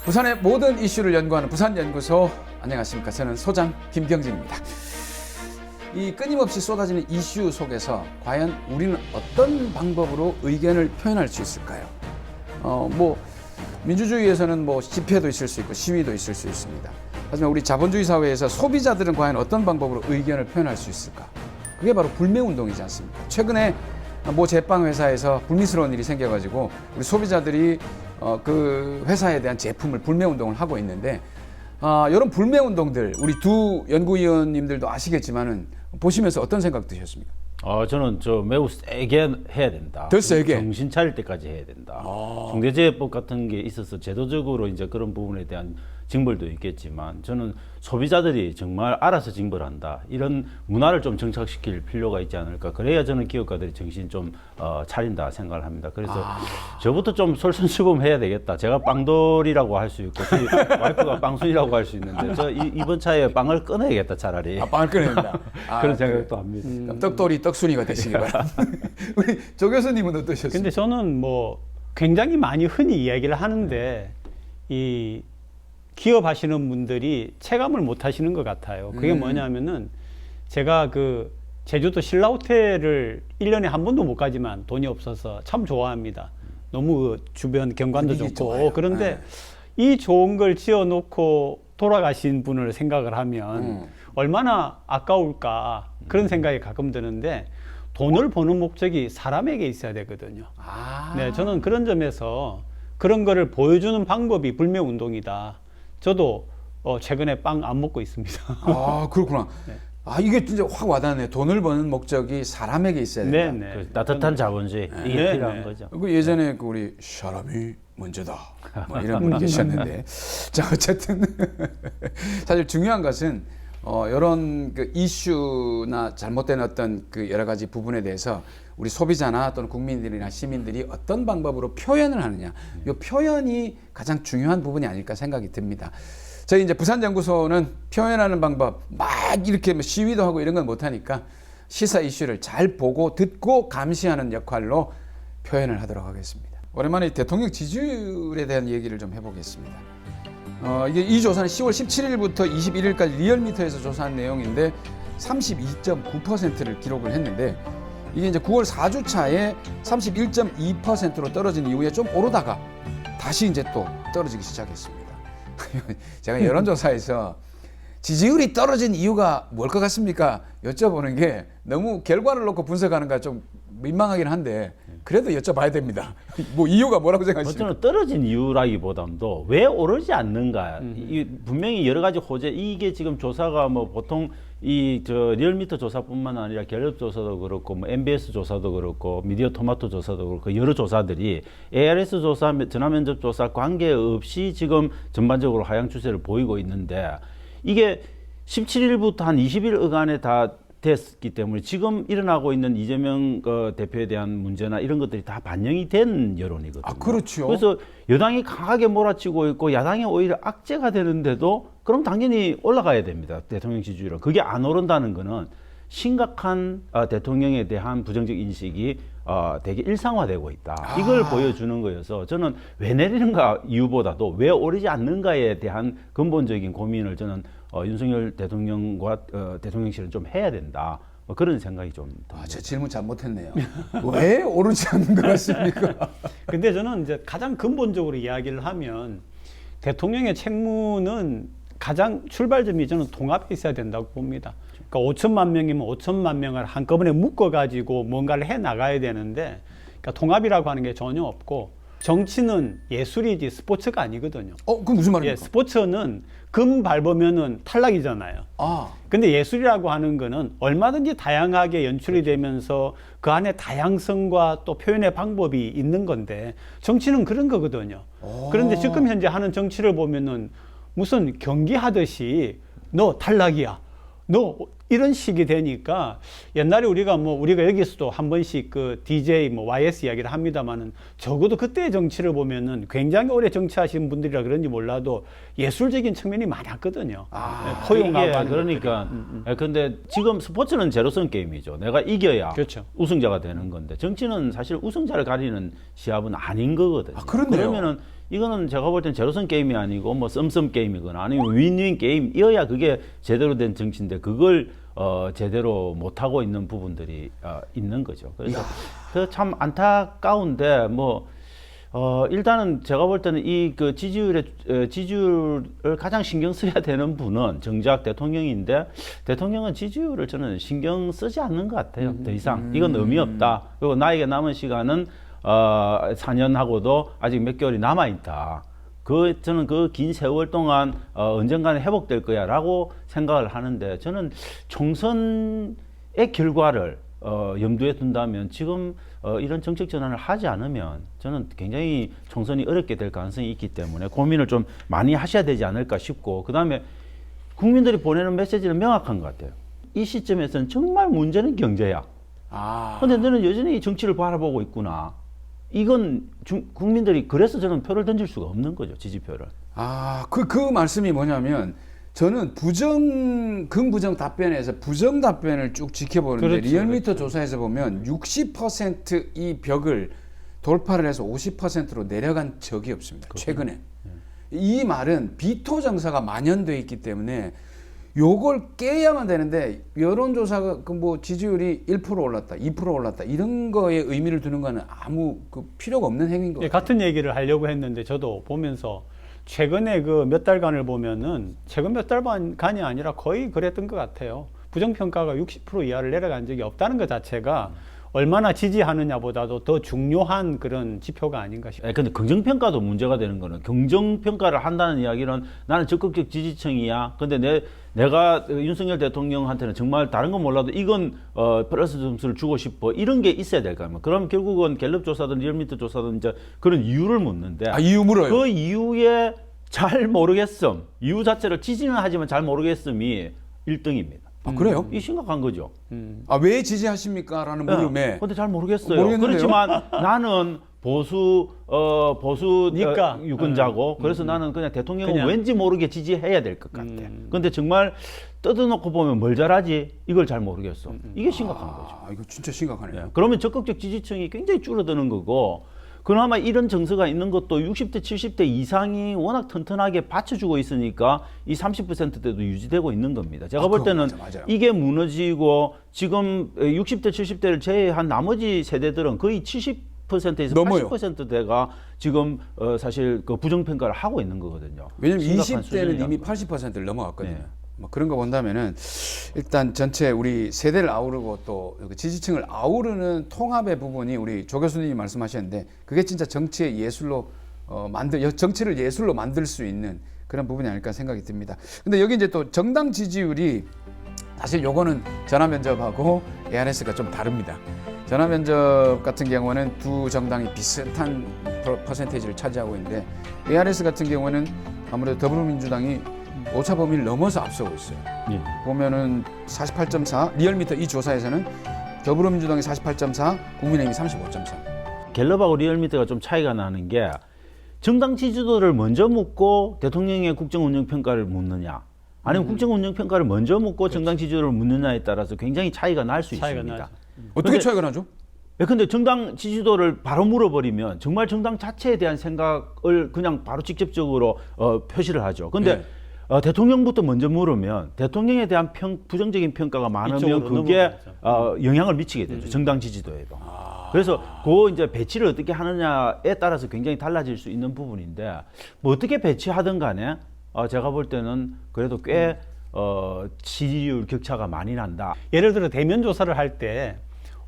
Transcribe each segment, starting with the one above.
부산의 모든 이슈를 연구하는 부산연구소, 안녕하십니까. 저는 소장 김경진입니다. 이 끊임없이 쏟아지는 이슈 속에서 과연 우리는 어떤 방법으로 의견을 표현할 수 있을까요? 민주주의에서는 집회도 있을 수 있고 시위도 있을 수 있습니다. 하지만 우리 자본주의 사회에서 소비자들은 과연 어떤 방법으로 의견을 표현할 수 있을까? 그게 바로 불매운동이지 않습니까? 최근에 모 제빵 회사에서 불미스러운 일이 생겨가지고 우리 소비자들이 그 회사에 대한 제품을 불매운동을 하고 있는데, 이런 불매운동들 우리 두 연구위원님들도 아시겠지만은 보시면서 어떤 생각 드셨습니까? 저는 매우 세게 해야 된다. 더 세게? 정신 차릴 때까지 해야 된다. 중대재해법 같은 게 있어서 제도적으로 이제 그런 부분에 대한 징벌도 있겠지만, 저는 소비자들이 정말 알아서 징벌한다, 이런 문화를 좀 정착시킬 필요가 있지 않을까. 그래야 저는 기업가들이 정신 좀 차린다 생각을 합니다. 그래서 저부터 좀 솔선수범해야 되겠다. 제가 빵돌이라고 할 수 있고, 저희 와이프가 빵순이라고 할 수 있는데, 저 이번 차에 빵을 끊어야겠다 차라리. 빵을 끊어야 된다. 그런 생각도 합니다. 그럼 떡돌이 떡순이가 되시기 바랍니다. 우리 조 교수님은 어떠셨습니까? 근데 저는 굉장히 많이 흔히 이야기를 하는데, 이 기업 하시는 분들이 체감을 못 하시는 것 같아요. 그게 뭐냐면은, 제가 그 제주도 신라호텔을 1년에 한 번도 못 가지만 돈이 없어서 참 좋아합니다. 너무 주변 경관도 좋고. 좋아요. 그런데 이 좋은 걸 지어 놓고 돌아가신 분을 생각을 하면 얼마나 아까울까, 그런 생각이 가끔 드는데, 돈을 버는 목적이 사람에게 있어야 되거든요. 네, 저는 그런 점에서 그런 거를 보여주는 방법이 불매운동이다. 저도 최근에 빵 안 먹고 있습니다. 그렇구나. 네. 이게 진짜 확 와닿네. 돈을 버는 목적이 사람에게 있어야 된다. 네. 그 따뜻한 자본주의, 이게 네, 필요한 네. 거죠. 그 예전에 그 우리 사람이 먼저다, 이런 분이 계셨는데, 자, 어쨌든 사실 중요한 것은 이런 그 이슈나 잘못된 어떤 그 여러 가지 부분에 대해서 우리 소비자나 또는 국민들이나 시민들이 어떤 방법으로 표현을 하느냐, 이 표현이 가장 중요한 부분이 아닐까 생각이 듭니다. 저희 이제 부산연구소는 표현하는 방법 막 이렇게 시위도 하고 이런 건 못하니까 시사 이슈를 잘 보고 듣고 감시하는 역할로 표현을 하도록 하겠습니다. 오랜만에 대통령 지지율에 대한 얘기를 좀 해보겠습니다. 이게 이 조사는 10월 17일부터 21일까지 리얼미터에서 조사한 내용인데 32.9%를 기록을 했는데, 이게 이제 9월 4주차에 31.2%로 떨어진 이후에 좀 오르다가 다시 이제 또 떨어지기 시작했습니다. 제가 여론조사에서 지지율이 떨어진 이유가 뭘 것 같습니까? 여쭤보는 게 너무 결과를 놓고 분석하는가 좀 민망하긴 한데, 그래도 여쭤봐야 됩니다. 이유가 뭐라고 생각하십니까? 저는 떨어진 이유라기보다도 왜 오르지 않는가. 분명히 여러 가지 호재, 이게 지금 조사가 보통 리얼미터 조사뿐만 아니라 갤럽 조사도 그렇고, MBS 조사도 그렇고, 미디어 토마토 조사도 그렇고, 여러 조사들이 ARS 조사, 전화면접 조사 관계없이 지금 전반적으로 하향 추세를 보이고 있는데, 이게 17일부터 한 20일 어간에 다 됐기 때문에 지금 일어나고 있는 이재명 대표에 대한 문제나 이런 것들이 다 반영이 된 여론이거든요. 그렇죠. 그래서 여당이 강하게 몰아치고 있고 야당이 오히려 악재가 되는데도 그럼 당연히 올라가야 됩니다. 대통령 지지율은. 그게 안 오른다는 거는 심각한 대통령에 대한 부정적 인식이 되게 일상화되고 있다. 이걸 보여주는 거여서 저는 왜 내리는가 이유보다도 왜 오르지 않는가에 대한 근본적인 고민을 저는 윤석열 대통령과 대통령실은 좀 해야 된다. 그런 생각이 좀 듭니다. 제 질문 잘못했네요. 왜 오르지 않는 것 같습니까? 근데 저는 이제 가장 근본적으로 이야기를 하면, 대통령의 책무는 가장 출발점이 저는 통합에 있어야 된다고 봅니다. 그러니까 5천만 명이면 5천만 명을 한꺼번에 묶어가지고 뭔가를 해 나가야 되는데, 그러니까 통합이라고 하는 게 전혀 없고, 정치는 예술이지 스포츠가 아니거든요. 그건 무슨 말입니까? 스포츠는 금 밟으면은 탈락이잖아요. 근데 예술이라고 하는 거는 얼마든지 다양하게 연출이 되면서 그 안에 다양성과 또 표현의 방법이 있는 건데, 정치는 그런 거거든요. 그런데 지금 현재 하는 정치를 보면은 무슨 경기 하듯이 너 탈락이야, 너 이런 식이 되니까, 옛날에 우리가 여기서도 한 번씩 그 DJ YS 이야기를 합니다만은, 적어도 그때의 정치를 보면은 굉장히 오래 정치하신 분들이라 그런지 몰라도 예술적인 측면이 많았거든요. 포용하고 하는 그러니까 근데 지금 스포츠는 제로섬 게임이죠. 내가 이겨야 그렇죠. 우승자가 되는 건데, 정치는 사실 우승자를 가리는 시합은 아닌 거거든요. 그렇네요. 그러면은 이거는 제가 볼 땐 제로섬 게임이 아니고 뭐 썸썸 게임이거나 아니면 윈윈 게임이어야 그게 제대로 된 정치인데 그걸 제대로 못 하고 있는 부분들이 있는 거죠. 그래서 참 안타까운데 뭐 일단은 제가 볼 때는 이 그 지지율을 가장 신경 써야 되는 분은 정작 대통령인데 대통령은 지지율을 저는 신경 쓰지 않는 것 같아요. 더 이상 이건 의미 없다. 그리고 나에게 남은 시간은 4년하고도 아직 몇 개월이 남아 있다. 저는 그 긴 세월 동안 언젠가는 회복될 거야라고 생각을 하는데 저는 총선의 결과를 염두에 둔다면 지금 이런 정책 전환을 하지 않으면 저는 굉장히 총선이 어렵게 될 가능성이 있기 때문에 고민을 좀 많이 하셔야 되지 않을까 싶고 그다음에 국민들이 보내는 메시지는 명확한 것 같아요. 이 시점에서는 정말 문제는 경제야. 그런데 너는 여전히 정치를 바라보고 있구나. 이건 국민들이 그래서 저는 표를 던질 수가 없는 거죠. 지지표를. 그 말씀이 뭐냐면 저는 긍부정 답변에서 부정 답변을 쭉 지켜보는데 그렇죠, 리얼미터 조사에서 보면 60%이 벽을 돌파를 해서 50%로 내려간 적이 없습니다. 최근에. 이 말은 비토 정사가 만연되어 있기 때문에 요걸 깨야만 되는데 여론조사가 뭐 지지율이 1% 올랐다, 2% 올랐다 이런 거에 의미를 두는 거는 아무 필요가 없는 행위인 것 같아요. 같은 얘기를 하려고 했는데 저도 보면서 최근에 그 몇 달간을 보면은 최근 몇 달간이 아니라 거의 그랬던 것 같아요. 부정평가가 60% 이하를 내려간 적이 없다는 것 자체가 얼마나 지지하느냐보다도 더 중요한 그런 지표가 아닌가 싶어요. 근데 긍정평가도 문제가 되는 거는 긍정평가를 한다는 이야기는 나는 적극적 지지층이야. 근데 내가 윤석열 대통령한테는 정말 다른 건 몰라도 이건 플러스 점수를 주고 싶어. 이런 게 있어야 될 거 아니에요. 그럼 결국은 갤럽 조사든 리얼미터 조사든 이제 그런 이유를 묻는데 이유 물어요. 그 이유에 잘 모르겠음. 이유 자체를 지지는 하지만 잘 모르겠음이 1등입니다. 그래요? 이 심각한 거죠. 왜 지지하십니까? 라는 물음에 근데 잘 모르겠어요. 모르겠는데요? 그렇지만 나는 보수 니까. 유권자고 그래서 나는 그냥 대통령은 그냥. 왠지 모르게 지지해야 될 것 같아. 근데 정말 뜯어놓고 보면 뭘 잘하지? 이걸 잘 모르겠어. 이게 심각한 거죠. 이거 진짜 심각하네요. 예. 그러면 적극적 지지층이 굉장히 줄어드는 거고 그나마 이런 정서가 있는 것도 60대, 70대 이상이 워낙 튼튼하게 받쳐주고 있으니까 이 30%대도 유지되고 있는 겁니다. 제가 볼 때는 맞아요. 이게 무너지고 지금 60대, 70대를 제외한 나머지 세대들은 거의 70%에서 넘어요. 80%대가 지금 사실 그 부정평가를 하고 있는 거거든요. 왜냐면 심각한 20대는 수준이라는 이미 거예요. 80%를 넘어갔거든요. 네. 뭐 그런 거 본다면은 일단 전체 우리 세대를 아우르고 또 지지층을 아우르는 통합의 부분이 우리 조 교수님이 말씀하셨는데 그게 진짜 정치의 예술로 정치를 예술로 만들 수 있는 그런 부분이 아닐까 생각이 듭니다. 근데 여기 이제 또 정당 지지율이 사실 요거는 전화 면접하고 ARS가 좀 다릅니다. 전화 면접 같은 경우는 두 정당이 비슷한 퍼센테이지를 차지하고 있는데 ARS 같은 경우는 아무래도 더불어민주당이 오차 범위를 넘어서 앞서고 있어요. 예. 보면은 48.4, 리얼미터 이 조사에서는 더불어민주당이 48.4, 국민의힘이 35.3. 갤럽하고 리얼미터가 좀 차이가 나는 게 정당 지지도를 먼저 묻고 대통령의 국정운영평가를 묻느냐 아니면 국정운영평가를 먼저 묻고 정당 지지도를 묻느냐에 따라서 굉장히 차이가 날 수 있습니다. 나죠. 어떻게 차이가 나죠? 근데 정당 지지도를 바로 물어버리면 정말 정당 자체에 대한 생각을 그냥 바로 직접적으로 표시를 하죠. 근데 대통령부터 먼저 물으면 대통령에 대한 부정적인 평가가 많으면 이쪽으로 그게 넘어가죠. 영향을 미치게 되죠. 정당 지지도에도. 그래서 그 이제 배치를 어떻게 하느냐에 따라서 굉장히 달라질 수 있는 부분인데 뭐 어떻게 배치하든 간에 제가 볼 때는 그래도 꽤 지지율 격차가 많이 난다. 예를 들어 대면 조사를 할 때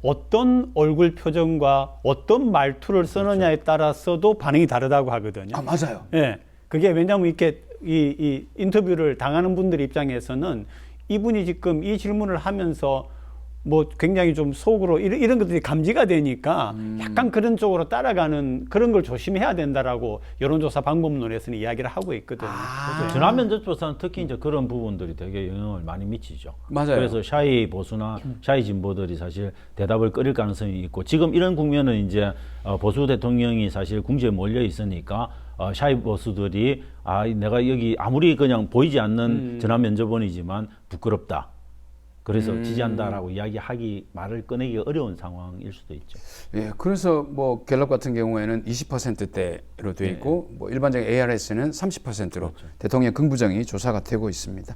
어떤 얼굴 표정과 어떤 말투를 쓰느냐에 따라서도 반응이 다르다고 하거든요. 맞아요. 예. 그게 왜냐하면 이렇게 이 인터뷰를 당하는 분들 입장에서는 이분이 지금 이 질문을 하면서 뭐 굉장히 좀 속으로 이런 것들이 감지가 되니까 약간 그런 쪽으로 따라가는 그런 걸 조심해야 된다라고 여론조사 방법론에서는 이야기를 하고 있거든요. 그래서 전화 면접 조사는 특히 이제 그런 부분들이 되게 영향을 많이 미치죠. 맞아요. 그래서 샤이 보수나 샤이 진보들이 사실 대답을 꺼릴 가능성이 있고 지금 이런 국면은 이제 보수 대통령이 사실 궁지에 몰려 있으니까 샤이 보수들이 내가 여기 아무리 그냥 보이지 않는 전화 면접원이지만 부끄럽다. 그래서 지지한다라고 이야기하기 말을 꺼내기 어려운 상황일 수도 있죠. 예, 그래서 뭐 갤럽 같은 경우에는 20%대로 돼 있고 뭐 일반적인 ARS는 30%로 대통령 긍부정이 조사가 되고 있습니다.